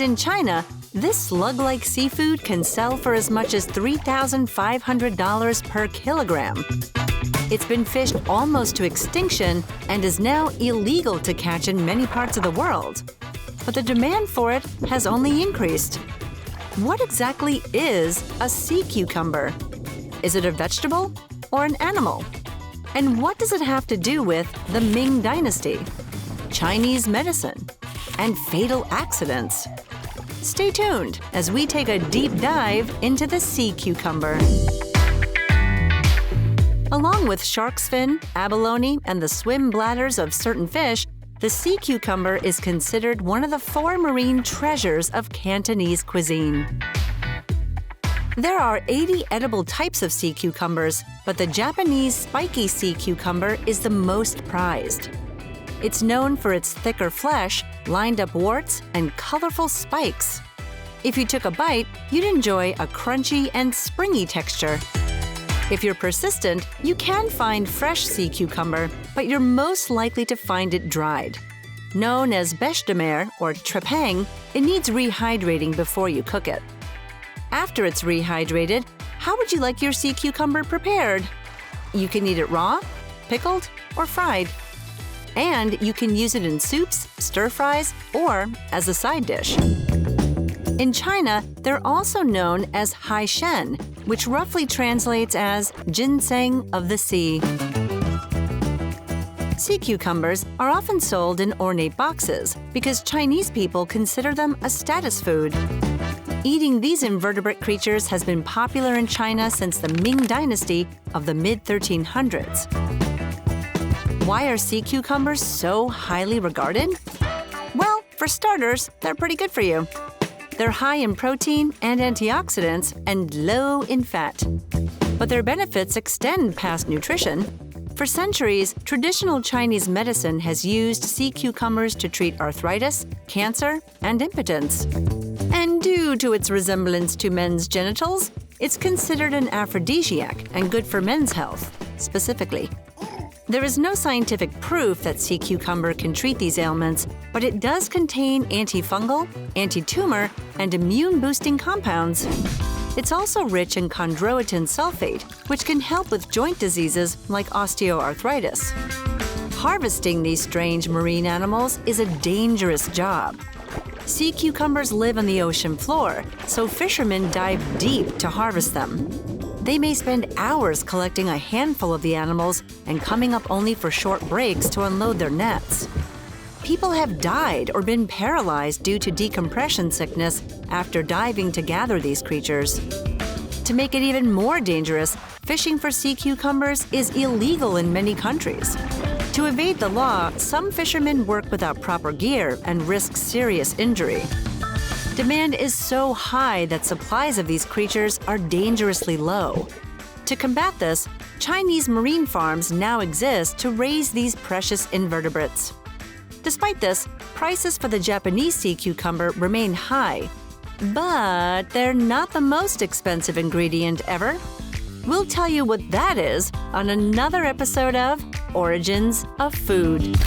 in China, this slug-like seafood can sell for as much as $3,500 per kilogram. It's been fished almost to extinction and is now illegal to catch in many parts of the world. But the demand for it has only increased. What exactly is a sea cucumber? Is it a vegetable or an animal? And what does it have to do with the Ming Dynasty, Chinese medicine, and fatal accidents? Stay tuned as we take a deep dive into the sea cucumber. Along with shark's fin, abalone, and the swim bladders of certain fish, the sea cucumber is considered one of the 4 marine treasures of Cantonese cuisine. There are 80 edible types of sea cucumbers, but the Japanese spiky sea cucumber is the most prized. It's known for its thicker flesh, lined-up warts, and colorful spikes. If you took a bite, you'd enjoy a crunchy and springy texture. If you're persistent, you can find fresh sea cucumber, but you're most likely to find it dried. Known as bêche de mer or trepang, it needs rehydrating before you cook it. After it's rehydrated, how would you like your sea cucumber prepared? You can eat it raw, pickled, or fried. And you can use it in soups, stir-fries, or as a side dish. In China, they're also known as haishen, which roughly translates as ginseng of the sea. Sea cucumbers are often sold in ornate boxes because Chinese people consider them a status food. Eating these invertebrate creatures has been popular in China since the Ming Dynasty of the mid-1300s. Why are sea cucumbers so highly regarded? Well, for starters, they're pretty good for you. They're high in protein and antioxidants and low in fat. But their benefits extend past nutrition. For centuries, traditional Chinese medicine has used sea cucumbers to treat arthritis, cancer, and impotence. And due to its resemblance to men's genitals, it's considered an aphrodisiac and good for men's health, specifically. There is no scientific proof that sea cucumber can treat these ailments, but it does contain antifungal, anti-tumor, and immune-boosting compounds. It's also rich in chondroitin sulfate, which can help with joint diseases like osteoarthritis. Harvesting these strange marine animals is a dangerous job. Sea cucumbers live on the ocean floor, so fishermen dive deep to harvest them. They may spend hours collecting a handful of the animals and coming up only for short breaks to unload their nets. People have died or been paralyzed due to decompression sickness after diving to gather these creatures. To make it even more dangerous, fishing for sea cucumbers is illegal in many countries. To evade the law, some fishermen work without proper gear and risk serious injury. Demand is so high that supplies of these creatures are dangerously low. To combat this, Chinese marine farms now exist to raise these precious invertebrates. Despite this, prices for the Japanese sea cucumber remain high. But they're not the most expensive ingredient ever. We'll tell you what that is on another episode of Origins of Food.